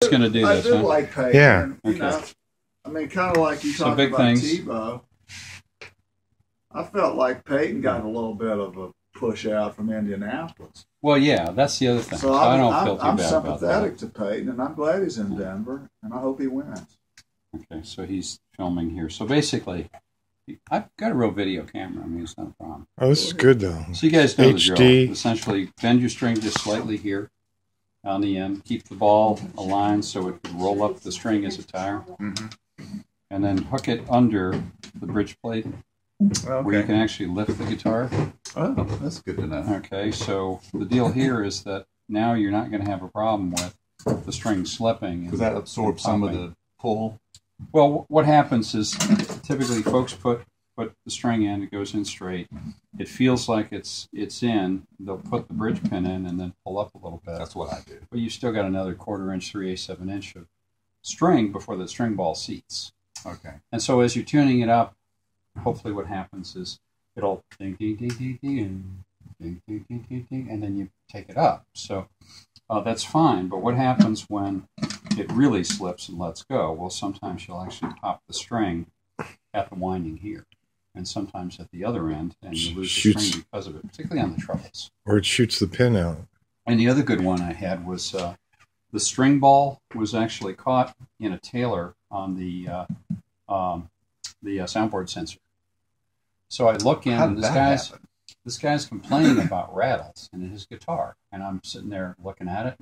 It's going to do I this, do huh? like Peyton. Yeah. And, you know, I mean, kind of like you talked big about things. Tebow. I felt like Peyton got a little bit of a push out from Indianapolis. Well, yeah, that's the other thing. So I don't feel too I'm bad about that. sympathetic to Peyton, and I'm glad he's in Denver, and I hope he wins. Okay, so he's filming here. So basically, I've got a real video camera. I mean, it's not a problem. Oh, this is good though. So you guys know the drill. HD. Essentially, bend your string just slightly here on the end. Keep the ball aligned so it can roll up the string as a tire. And then hook it under the bridge plate where you can actually lift the guitar. Oh, that's good to know. Okay, so the deal here is that now you're not going to have a problem with the string slipping. Because that absorbs some of the pull. Well, what happens is typically folks put the string in, it goes in straight. It feels like it's in. They'll put the bridge pin in and then pull up a little bit. That's what I do. But you still got another 1/4 inch, 3/8 of an inch of string before the string ball seats. Okay. And so as you're tuning it up, hopefully what happens is it'll ding, ding, ding, ding, ding, ding, ding, ding, ding, ding, and then you take it up. So that's fine. But what happens when it really slips and lets go? Well, sometimes you'll actually pop the string at the winding here, and sometimes at the other end, and you lose the string because of it, particularly on the trebles. Or it shoots the pin out. And the other good one I had was the string ball was actually caught in a tailor on the soundboard sensor. So I look in, and this guy's complaining about rattles in his guitar, and I'm sitting there looking at it,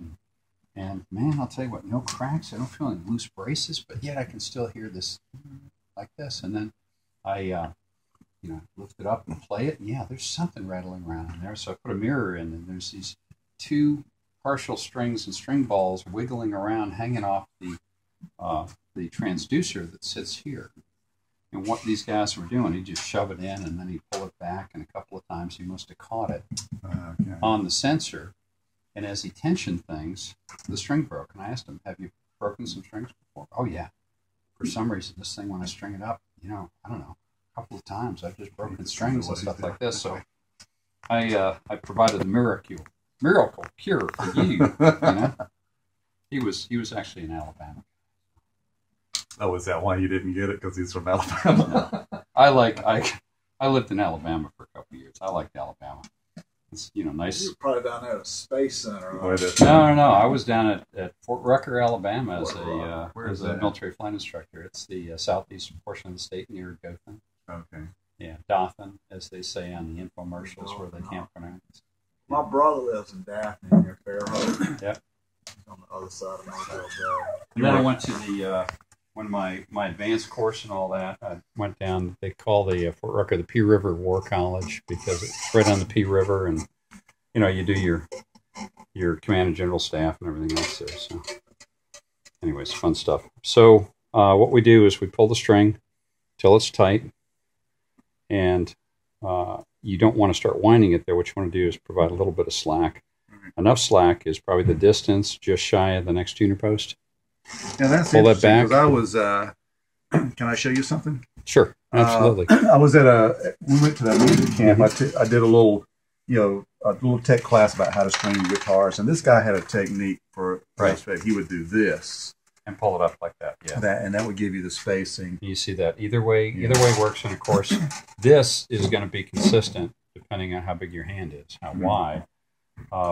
and man, I'll tell you what, no cracks. I don't feel any loose braces, but yet I can still hear this like this. And then I, lift it up and play it, and yeah, there's something rattling around in there. So I put a mirror in, and there's these two partial strings and string balls wiggling around, hanging off the transducer that sits here. And what these guys were doing, he'd just shove it in, and then he'd pull it back, and a couple of times he must have caught it on the sensor. And as he tensioned things, the string broke. And I asked him, have you broken some strings before? Oh, yeah. For some reason, this thing, when I string it up, I don't know, a couple of times I've just broken strings and stuff like this. So I provided the miracle cure for you. He was actually in Alabama. Oh, is that why you didn't get it? Because he's from Alabama? No. I lived in Alabama for a couple of years. I liked Alabama. It's nice. You were probably down there at a space center. No. I was down at Fort Rucker, Alabama, as a military flight instructor. It's the southeast portion of the state near Dothan. Okay. Yeah, Dothan, as they say on the infomercials, where they can't pronounce. My brother lives in Daphne near Fairhope. Yep. On the other side of Mobile. And then I went to the when my advanced course and all that, I went down. They call the Fort Rucker the Pea River War College because it's right on the Pea River, and you do your command and general staff and everything else there. So, anyways, fun stuff. So what we do is we pull the string till it's tight, and you don't want to start winding it there. What you want to do is provide a little bit of slack. Enough slack is probably the distance just shy of the next tuner post. Yeah, that's pull that back. Because I was, can I show you something? Sure, absolutely. I was we went to that music camp. I did a little tech class about how to string guitars, and this guy had a technique for he would do this and pull it up like that. Yeah, and that would give you the spacing. You see that either way works, and of course, this is going to be consistent depending on how big your hand is, how wide.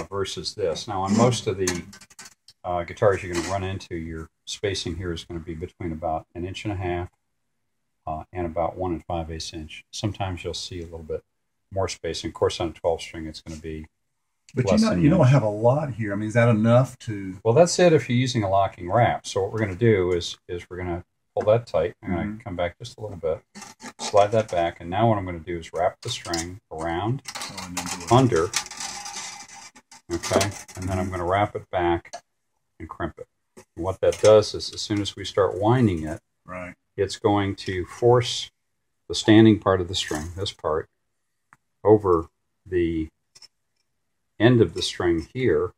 Versus this. Now, on most of the guitars you're going to run into, your spacing here is going to be between about 1.5 inches and about 1 5/8 inch. Sometimes you'll see a little bit more spacing. Of course, on a 12 string, it's going to be less than you don't have a lot here. I mean, is that enough to? Well, that's it if you're using a locking wrap. So what we're going to do is we're going to pull that tight. I'm going to come back just a little bit, slide that back, and now what I'm going to do is wrap the string around, under. Okay, and then I'm going to wrap it back and crimp it. And what that does is as soon as we start winding it, it's going to force the standing part of the string, this part, over the end of the string here,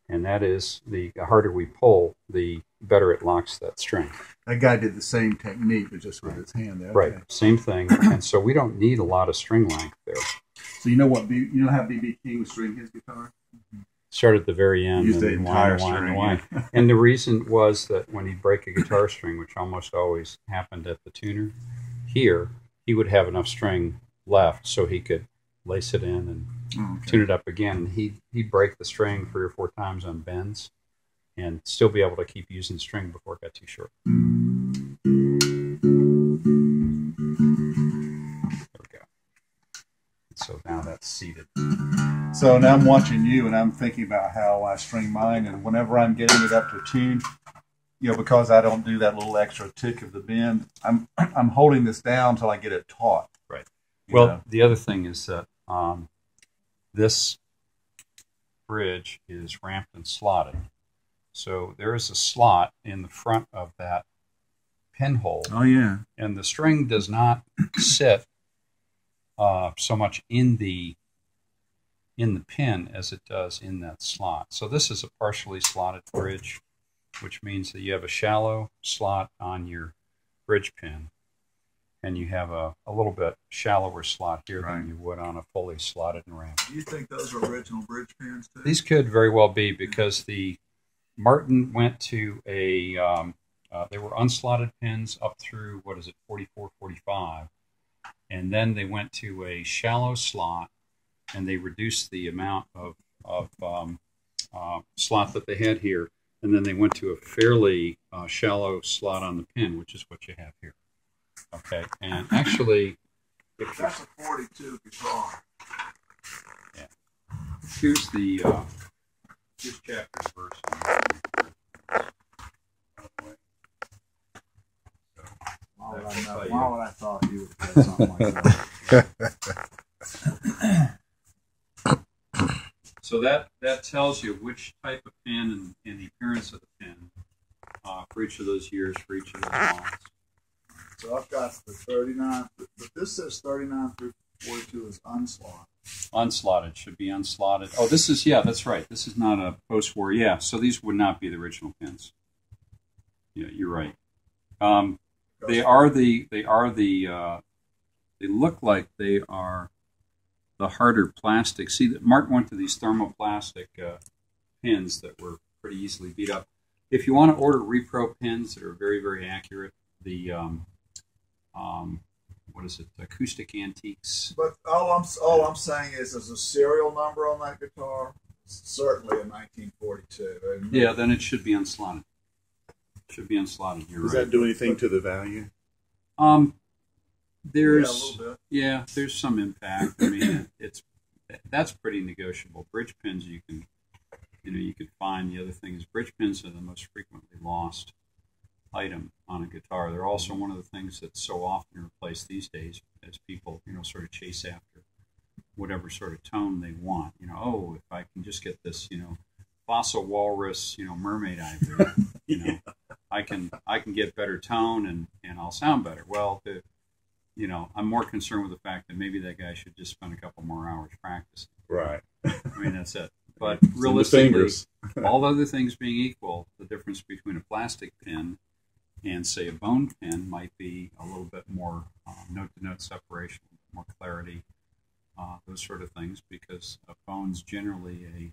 and that is the harder we pull, the better it locks that string. That guy did the same technique, but just with his hand there. Okay. Right, same thing, and so we don't need a lot of string length there. So you know how B.B. King would string his guitar? start at the very end Use the and entire wind. string. And the reason was that when he'd break a guitar string, which almost always happened at the tuner, here he would have enough string left so he could lace it in and tune it up again. And he'd break the string 3 or 4 times on bends and still be able to keep using the string before it got too short. There we go. So now that's seated. So now I'm watching you, and I'm thinking about how I string mine, and whenever I'm getting it up to tune, because I don't do that little extra tick of the bend, I'm holding this down until I get it taut. Right. Well, the other thing is that this bridge is ramped and slotted. So there is a slot in the front of that pinhole. Oh, yeah. And the string does not sit so much in the pin as it does in that slot. So this is a partially slotted bridge, which means that you have a shallow slot on your bridge pin, and you have a little bit shallower slot here than you would on a fully slotted and ramped. Do you think those are original bridge pins too? These could very well be, because the Martin went to they were unslotted pins up through, 44, 45, and then they went to a shallow slot, and they reduced the amount of slot that they had here, and then they went to a fairly shallow slot on the pin, which is what you have here. Okay, and actually, that's a 42 guitar. Yeah. Here's chapter verse. Why would I thought you would have something like that? So that tells you which type of pin and the appearance of the pin for each of those years, for each of those lines. So I've got the 39, but this says 39 through 42 is unslotted. Unslotted, should be unslotted. Oh, this is, that's right. This is not a post-war. Yeah, so these would not be the original pins. Yeah, you're right. They look like they are the harder plastic. See, Martin went to these thermoplastic pins that were pretty easily beat up. If you want to order repro pins that are very, very accurate, the Acoustic Antiques. But all I'm saying is there's a serial number on that guitar. Certainly in 1942. Yeah, then it should be unslotted. You're Does right. Does that do anything to the value? There's there's some impact. I mean, that's pretty negotiable. Bridge pins you can find. The other thing is bridge pins are the most frequently lost item on a guitar. They're also one of the things that's so often replaced these days as people sort of chase after whatever sort of tone they want. If I can just get this fossil walrus mermaid ivory, I can get better tone and I'll sound better. Well, I'm more concerned with the fact that maybe that guy should just spend a couple more hours practicing. Right. I mean, that's it. But realistically, all other things being equal, the difference between a plastic pin and, say, a bone pin might be a little bit more note-to-note separation, more clarity, those sort of things, because a bone's generally a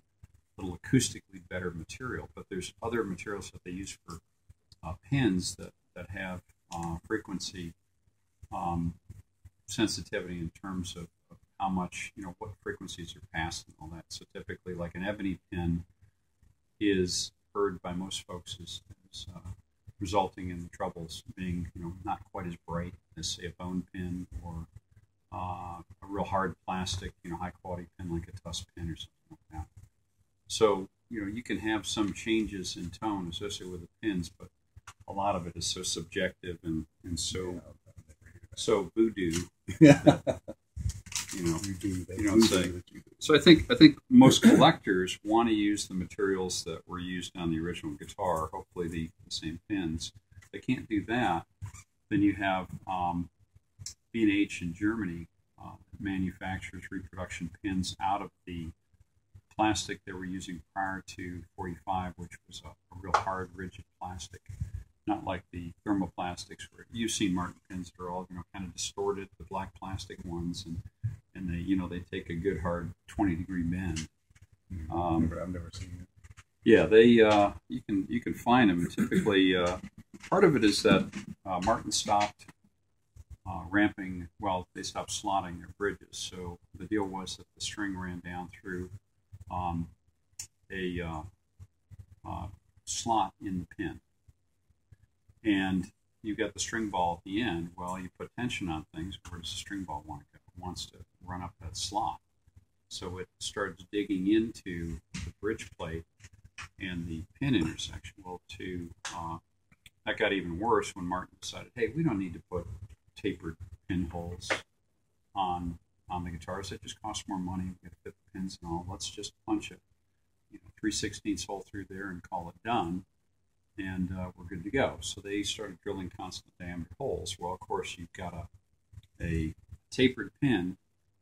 little acoustically better material. But there's other materials that they use for pins that have frequency sensitivity in terms of how much, what frequencies are passed and all that. So typically, like an ebony pin is heard by most folks as resulting in the troubles being, not quite as bright as, say, a bone pin or a real hard plastic, high quality pin like a Tuss pin or something like that. So, you can have some changes in tone associated with the pins, but a lot of it is so subjective and so voodoo. So I think most collectors want to use the materials that were used on the original guitar, hopefully the same pins. If they can't do that, then you have B&H in Germany manufactures reproduction pins out of the plastic they were using prior to 45, which was a real hard, rigid plastic. Not like the thermoplastics where you've seen Martin pins that are all kind of distorted, the black plastic ones, and they they take a good hard 20-degree bend. But I've never seen it. Yeah, they you can find them. Typically, part of it is that Martin stopped ramping. Well, they stopped slotting their bridges. So the deal was that the string ran down through a slot in the pin, and you got the string ball at the end. Well, you put tension on things. Where does the string ball want to go? It wants to run up that slot. So it starts digging into the bridge plate and the pin intersection. Well, that got even worse when Martin decided, hey, we don't need to put tapered pinholes on the guitars. That just costs more money. We got to fit the pins and all. Let's just punch it, 3/16 hole through there and call it done, and we're good to go. So they started drilling constant diameter holes. Well, of course, you've got a tapered pin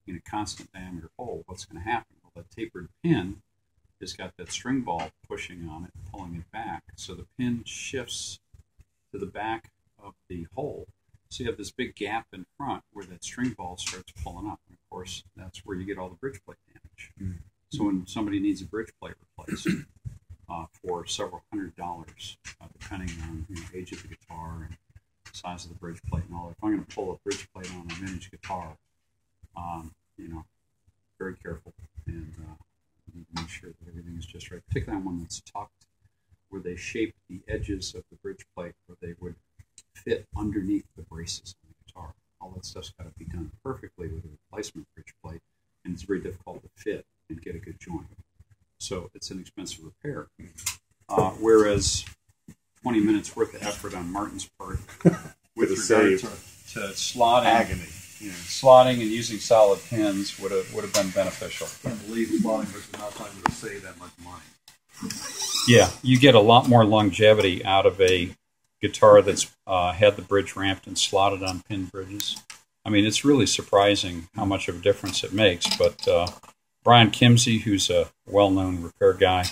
in a constant diameter hole. What's going to happen? Well, that tapered pin has got that string ball pushing on it, pulling it back. So the pin shifts to the back of the hole. So you have this big gap in front where that string ball starts pulling up. And of course, that's where you get all the bridge plate damage. Mm-hmm. So when somebody needs a bridge plate replaced for several $100s, depending on age of the guitar and size of the bridge plate and all, if I'm going to pull a bridge plate on a vintage guitar, very careful and need to make sure that everything is just right, particularly on one that's tucked, where they shape the edges of the bridge plate where they would fit underneath the braces on the guitar. All that stuff's got to be done perfectly with a replacement bridge plate, and it's very difficult to fit and get a good joint. So it's an expensive repair. Whereas 20 minutes worth of effort on Martin's part with regard to slotting, agony. Slotting and using solid pins would have been beneficial. I can't believe slotting versus not trying to save that much money. Yeah, you get a lot more longevity out of a guitar that's had the bridge ramped and slotted on pin bridges. I mean, it's really surprising how much of a difference it makes. But Brian Kimsey, who's a well-known repair guy,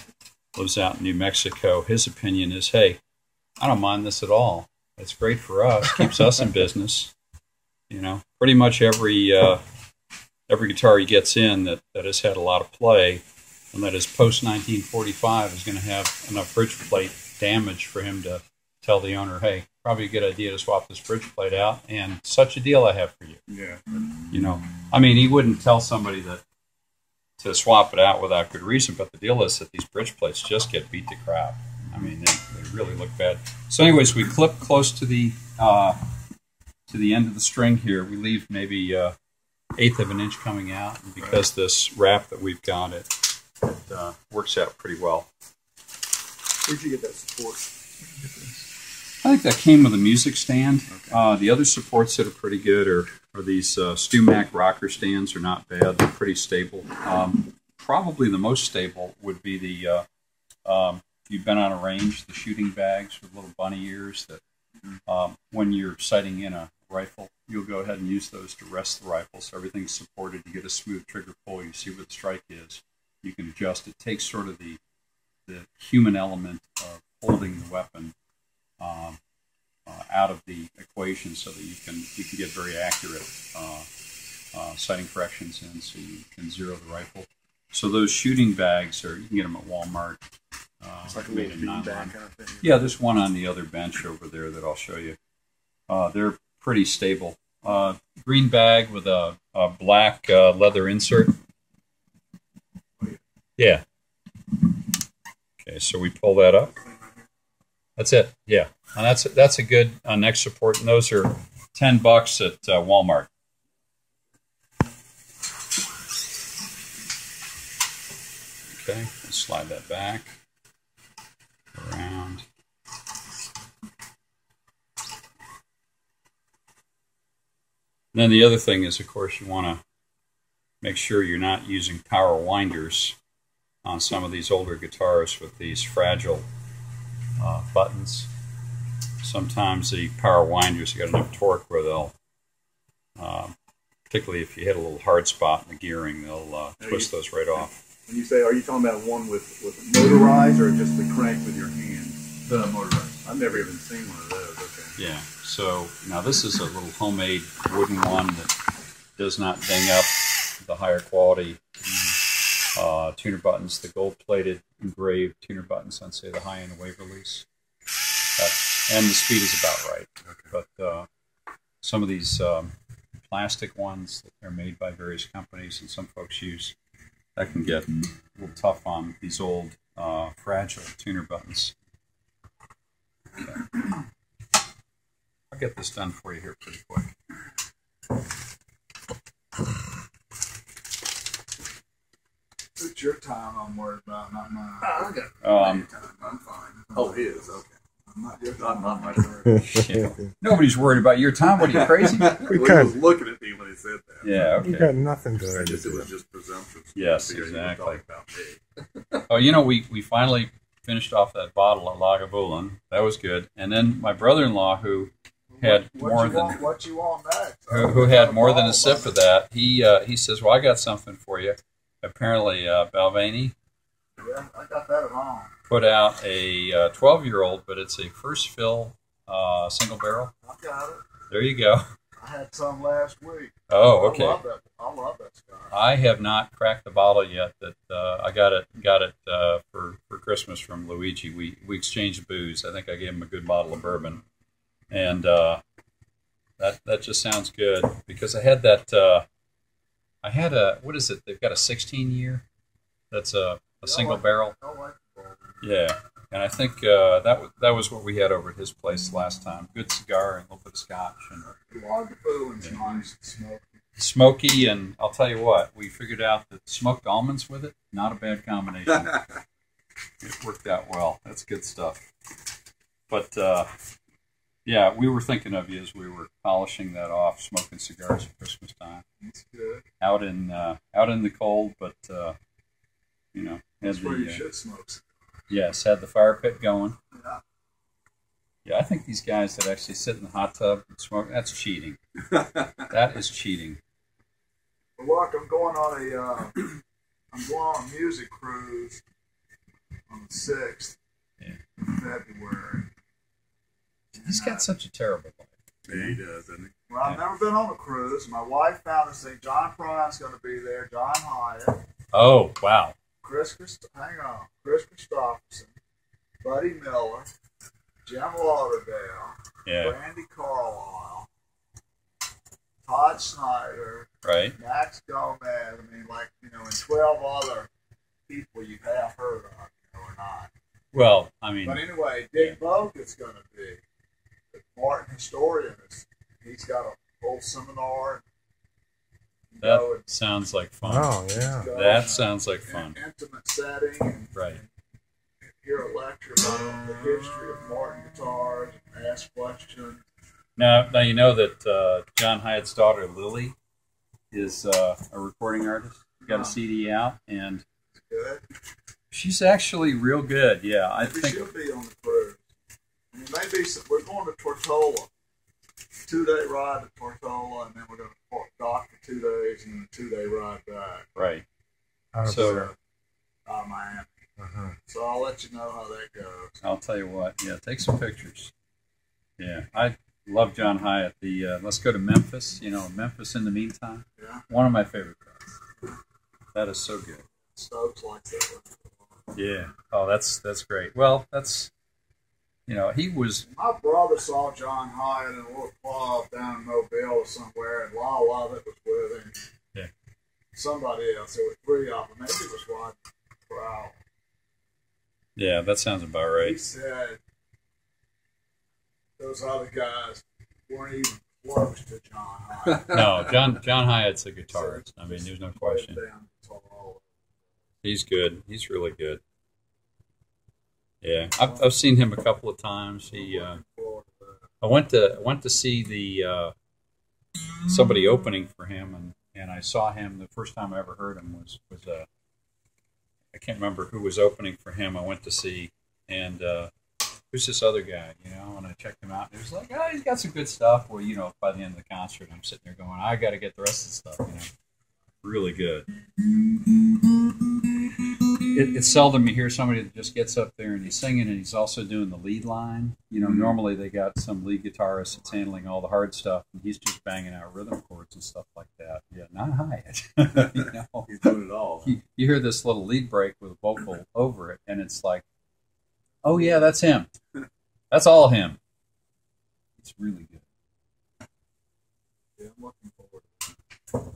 lives out in New Mexico. His opinion is, hey, I don't mind this at all. It's great for us, keeps us in business. Pretty much every guitar he gets in that has had a lot of play and that is post-1945 is going to have enough bridge plate damage for him to tell the owner, hey, probably a good idea to swap this bridge plate out, and such a deal I have for you. Yeah. I mean, he wouldn't tell somebody to swap it out without good reason, but the deal is that these bridge plates just get beat to crap. I mean, they really look bad. So anyways, we clip close to the end of the string here. We leave maybe 1/8 of an inch coming out, and because this wrap that we've got, it works out pretty well. Where'd you get that support? I think that came with a music stand. Okay. The other supports that are pretty good are these StewMac rocker stands. Are not bad. They're pretty stable. Probably the most stable would be the, if you've been on a range, the shooting bags with little bunny ears that when you're sighting in a rifle, you'll go ahead and use those to rest the rifle. So everything's supported. You get a smooth trigger pull. You see where the strike is. You can adjust. It takes sort of the human element of holding the weapon out of the equation, so that you can get very accurate sighting corrections in, so you can zero the rifle. So those shooting bags you can get them at Walmart. It's like a little bean bag kind of thing. Yeah, there's one on the other bench over there that I'll show you. They're pretty stable. Green bag with a black leather insert. Yeah. Okay, so we pull that up. That's it. Yeah, and that's a good neck support, and those are $10 at Walmart. Okay, let's slide that back around. And then the other thing is, of course, you want to make sure you're not using power winders on some of these older guitars with these fragile buttons. Sometimes the power winders have got enough torque where they'll, particularly if you hit a little hard spot in the gearing, they'll twist those right off. When you say, are you talking about one with motorized or just the crank with your hand? The motorized. I've never even seen one of those. Okay. Yeah. So now this is a little homemade wooden one that does not ding up the higher quality tuner buttons, the gold-plated engraved tuner buttons on, say, the high-end Waverleys. And the speed is about right. But some of these plastic ones that are made by various companies and some folks use, that can get a little tough on these old, fragile tuner buttons. Okay. I'll get this done for you here pretty quick. It's your time I'm worried about, not mine. I got plenty of time. I'm fine. Oh, his. Okay. Not your Not time. my turn. Yeah. Nobody's worried about your time. What are you, crazy? We He got, was looking at me when he said that. Yeah, we okay. got nothing to I argue guess it was with. just presumptuous. Yes, Figured he was exactly. talking about me. Oh, you know, we finally finished off that bottle of Lagavulin. That was good. And then my brother-in-law, who had more than What you want next? who had more than a sip of that, he says, "Well, I got something for you." Apparently, Balvenie Yeah, I got that at home. put out a 12-year-old, but it's a first fill single barrel. I got it. There you go. I had some last week. Oh, okay. I love that scotch. I have not cracked the bottle yet. That I got it for Christmas from Luigi. We exchanged booze. I think I gave him a good bottle of bourbon, and that just sounds good because I had that. I had a, what is it? They've got a 16-year. That's a single barrel. I like the bourbon. Yeah, and I think that was what we had over at his place last time. Good cigar and a little bit of scotch and Lagavulin nice and smoky. smoky. And I'll tell you what, we figured out that smoked almonds with it, not a bad combination. It worked out well. That's good stuff. But yeah, we were thinking of you as we were polishing that off, smoking cigars at Christmas time. It's good. Out in the cold, but you know, That's where you should smoke. yes, had the fire pit going. Yeah. Yeah, I think these guys that actually sit in the hot tub and smoke, that's cheating. That is cheating. But look, I'm going on a music cruise on the 6th of February. He's got such a terrible life. Yeah, he does, doesn't he? Well, I've never been on a cruise. My wife found us saying John Prine's going to be there, John Hyatt, Oh, wow. Chris Christopherson, Buddy Miller, Jim Lauderdale, Yeah, Randy Carlisle, Todd Snyder, right. Max Gomez. I mean, like, and 12 other people you've half heard of, or not. Well, I mean, But anyway, Dick Boga's going to be the Martin historian. He's got a whole seminar. that sounds like fun. Oh, yeah. That sounds like fun. Intimate setting. And Right. hear a lecture about the history of Martin guitars, and ask questions. Now you know that John Hyatt's daughter Lily is a recording artist. Got a CD out, and It's good. she's actually real good. Yeah, I Maybe think. she'll be on the cruise. I mean, we're going to Tortola. 2-day ride to Tortola, and then we're going to dock for 2 days, and then a 2-day ride back. Right. Out of So- there. Out of Miami. Uh-huh. So I'll let you know how that goes. I'll tell you what. Yeah, take some pictures. Yeah, I love John Hyatt. The Let's Go to Memphis. Memphis in the Meantime. Yeah. One of my favorite guys. That is so good. Stokes like that. Yeah. Oh, that's great. Well, that's he was. My brother saw John Hyatt in a little club down in Mobile or somewhere, and La Lovett was with him. Yeah. Somebody else. There were 3 of them. Maybe it was Rod Crowell. Yeah, that sounds about He right. said those other guys weren't even close to John Hyatt. No, John Hyatt's a guitarist. I mean, there's no question. Down tall. He's good. He's really good. Yeah, I've seen him a couple of times. He I went to see the somebody opening for him, and I saw him the first time I ever heard him was I can't remember who was opening for him. I went to see, and who's this other guy, and I checked him out, and it was like, oh, he's got some good stuff. Well, by the end of the concert, I'm sitting there going, I got to get the rest of the stuff, really good. It's seldom you hear somebody that just gets up there and he's singing and he's also doing the lead line. Normally they got some lead guitarist that's handling all the hard stuff, and he's just banging out rhythm chords and stuff like that. Yeah, not hi-hat. You know, He's doing it all. you hear this little lead break with a vocal over it, and it's like, oh yeah, that's him. That's all him. It's really good. Yeah, I'm looking forward to it.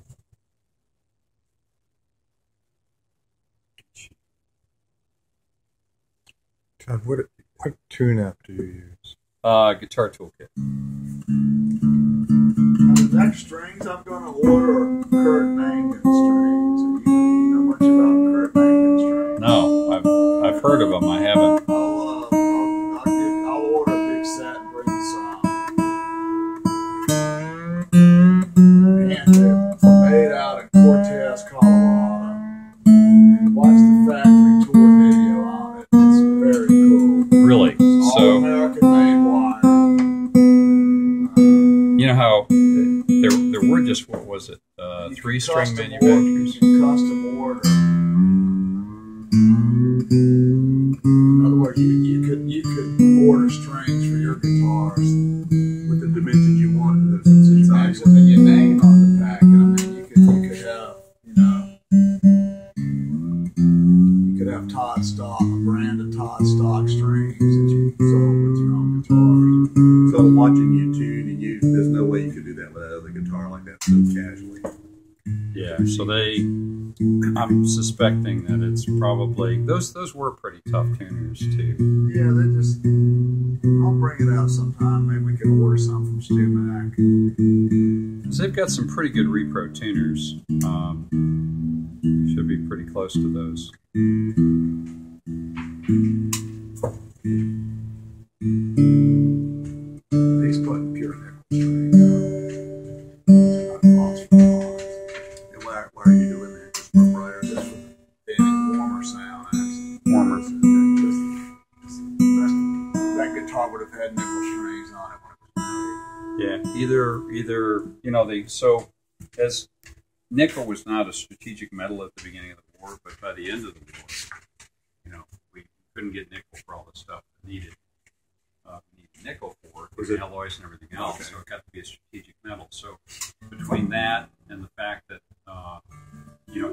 Todd, what tune-up do you use? Guitar Toolkit. The next strings I'm going to order are Kurt Mangan strings. You know much about Kurt Mangan strings? No, I've heard of them. I haven't. I'll order a big set and bring some. And they're made out in Cortez, Colorado. Watch the factory tour video on it. It's very cool. Really? All So, American made wire. you know how there were just, what was it, three string You manufacturers? can custom order. In other words, you could order strings for your guitars With the dimensions you want. with your name on the packet. I mean, you could have, you could have Todd Stock, a brand of Todd Stock strings that you sold with your own guitars. So I'm watching you tune, and there's no way you could do that with another guitar like that so casually. Yeah, so I'm suspecting that it's probably, those were pretty tough tuners too. Yeah, I'll bring it out sometime. Maybe we can order some from Stu Mac. So they've got some pretty good repro tuners. Should be pretty close to those. He's putting pure nickel strings on. And why are you doing that? Just for brighter? Just for any warmer sound. Warmer. That guitar would have had nickel strings on it when it was made. Yeah, so as nickel was not a strategic metal at the beginning of the war, but by the end of the war, we couldn't get nickel for all the stuff that needed nickel for alloys and everything else. Okay. So it got to be a strategic metal. So between that and the fact that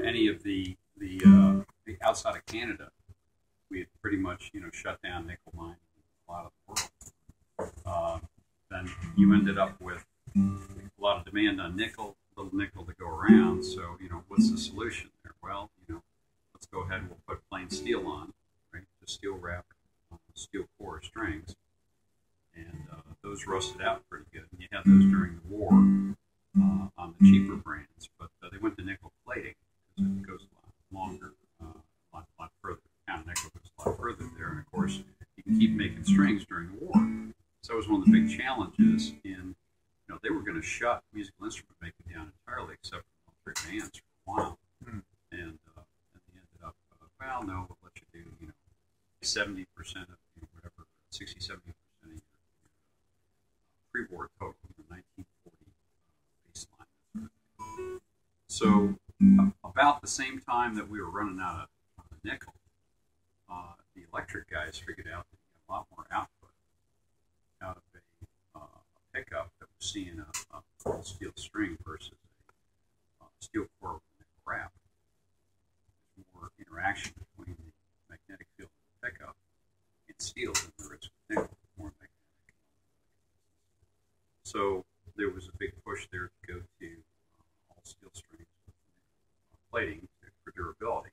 any of the outside of Canada, we had pretty much shut down nickel mining in a lot of the world. Then you ended up with a lot of demand on nickel, little nickel to go around. So what's the solution there? Well, let's go ahead and we'll put plain steel on, right? The steel wrap, steel core strings. And those rusted out pretty good. And you had those during the war on the cheaper brands, but they went to nickel plating because it goes a lot longer, a lot further. Pound nickel goes a lot further there, and of course you can keep making strings during the war. So that was one of the big challenges. In they were going to shut musical instrument making down entirely, except for military bands for a while, and they ended up no, we'll let you do 70% of whatever 60-70% of your pre-war total, 1940 baseline. So about the same time that we were running out of nickel, the electric guys figured out that you get a lot more output out of a pickup that was seeing a full steel string versus a steel core with a nickel wrap. There's more interaction between the magnetic field of the pickup and steel than there is with nickel. More magnetic. So there was a big push there to go to all steel strings with plating for durability.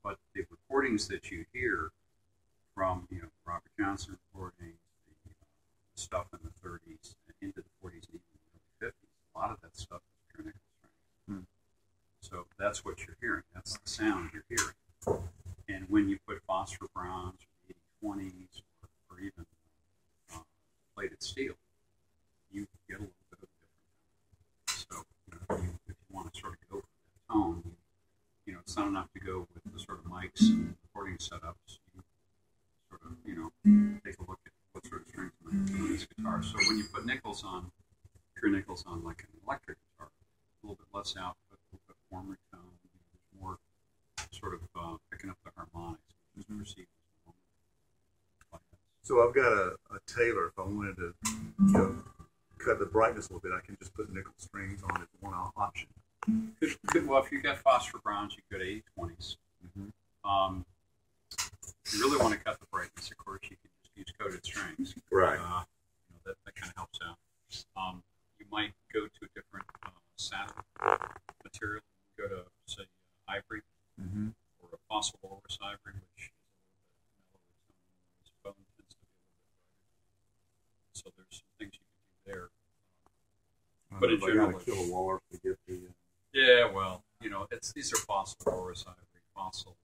But the recordings that you hear from Robert Johnson recordings, the stuff in the 30s and into the 40s and even the 50s, a lot of that stuff is pure nickel strings. So that's what you're hearing. That's the sound you're hearing. And when you put phosphor bronze or 80-20s or even plated steel, you get a little bit of a different tone. So if you want to sort of go for that tone, it's not enough to go with the sort of mics and recording setups. You sort of, take a look at what sort of strings on this guitar. So when you put nickels on, pure nickels on like an electric guitar, a little bit less output, a little bit warmer tone, more sort of picking up the harmonics, which is perceived as warmer. So I've got a Taylor. If I wanted to cut the brightness a little bit, I can just put nickel strings on as one option. Well, if you got phosphor browns, you could 80/20s. If you really want to cut the brightness, of course, you can just use coated strings. Right. That kind of helps out. You might go to a different saddle material. Go to, say, ivory or a fossil walrus ivory, which is a little bit mellower tone. Its bone tends to be a little bit brighter. So there's some things you can do there. But in general, got to kill a walrus to get the. Yeah, well, these are fossil walrus ivory, fossil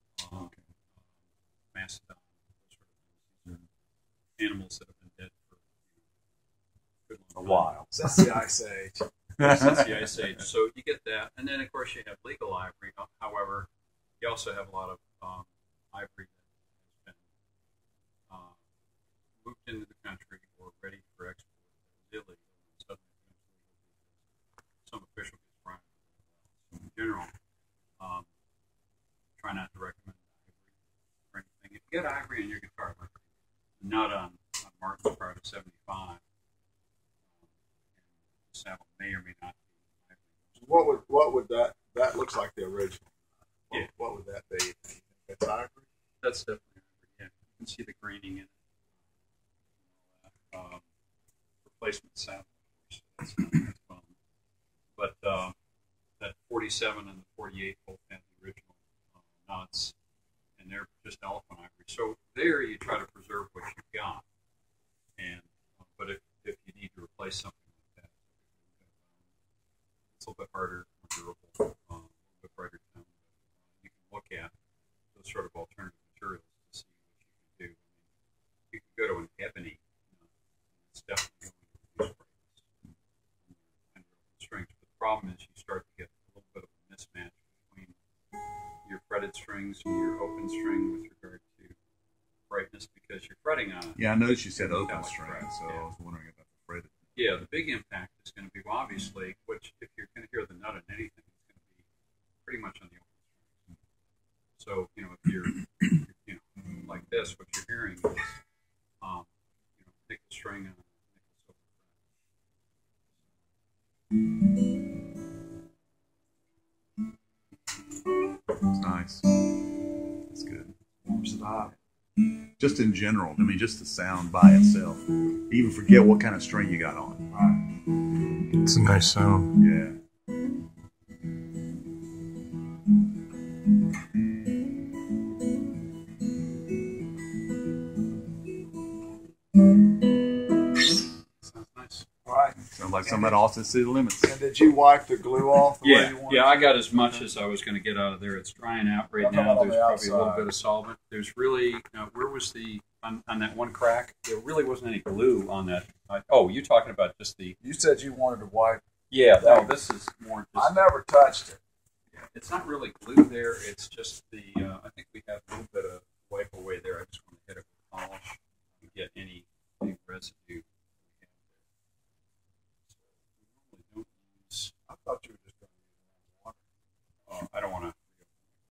mastodon, those sort of things. These are animals that have been dead for A while. Since the Ice Age. Since the Ice Age. So you get that. And then, of course, you have legal ivory. However, you also have a lot of ivory that has been moved into the country or ready for export that was illegal. And suddenly becomes legal because some official gets fined. So in general, try not to recommend ivory or anything. If you get ivory in your guitar, like not on Martin's part of 75, the saddle may or may not be ivory. What would that looks like the original? Yeah. What would that be? It's ivory? That's definitely ivory. Yeah, you can see the graining in it. Replacement saddle, of course. That's bone. But that 47 and the 48 both have the original nuts, and they're just elephant ivory. So there you try to preserve what you've got. And but if you need to replace something like that, it's a little bit harder, more durable, a little bit brighter tone. You can look at those sort of alternative materials to see what you can do. I mean, you can go to an ebony. It's definitely going to reduce brightness and strings. But the problem is you start to get a little bit of a mismatch between your fretted strings and your open string with regard to brightness because you're fretting on it. Yeah, I noticed you said open Metallic string, fret, so yeah. I was wondering about the fretted. Yeah, the big impact is going to be, well, obviously, which if you're going to hear the nut in anything, it's going to be pretty much on the open strings. So, if you're, like this, what you're hearing is, nickel string on a nickel silver It's nice. That's good. Warms it up. Just in general, I mean, just the sound by itself. You even forget what kind of string you got on. Right. It's a nice sound. Yeah. Sounds nice. Right. Sounds like something at Austin City Limits. And did you wipe the glue off the way Yeah, you wanted? I got as much as I was going to get out of there. It's drying out right I'm talking now. about on There's the probably a little outside. bit of solvent. There's really, where was on that one crack, there really wasn't any glue on that. You're talking about just the, You said you wanted to wipe. yeah, no, this is more just, I never touched it. it's not really glue there. It's just the, I think we have a little bit of